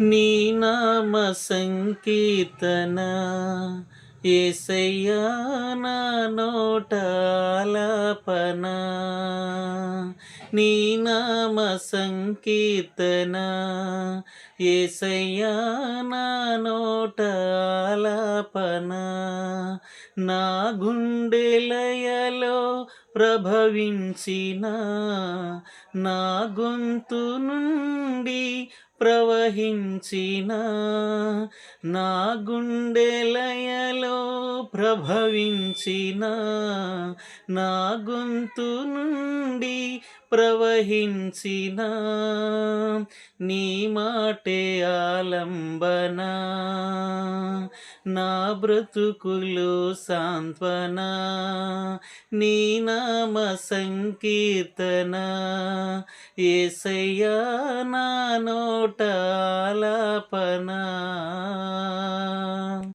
నీ నామ సంకీర్తన యేసయ్యా నా నోట ఆలాపన. నీ నామ సంకీర్తన యేసయ్యా నా నోట ఆలాపన. నా గుండెలయలో ప్రభవించిన నా గొంతు నుండి ప్రవహించిన నా గుండెలయలో ప్రభవించిన నా గొంతు నుండి ప్రవహించిన నీ మాటే ఆలంబన. నా బ్రతుకులు సాంత్వన నీ నామ సంకీర్తన యేసయ్యా నా నోట ఆలాపన.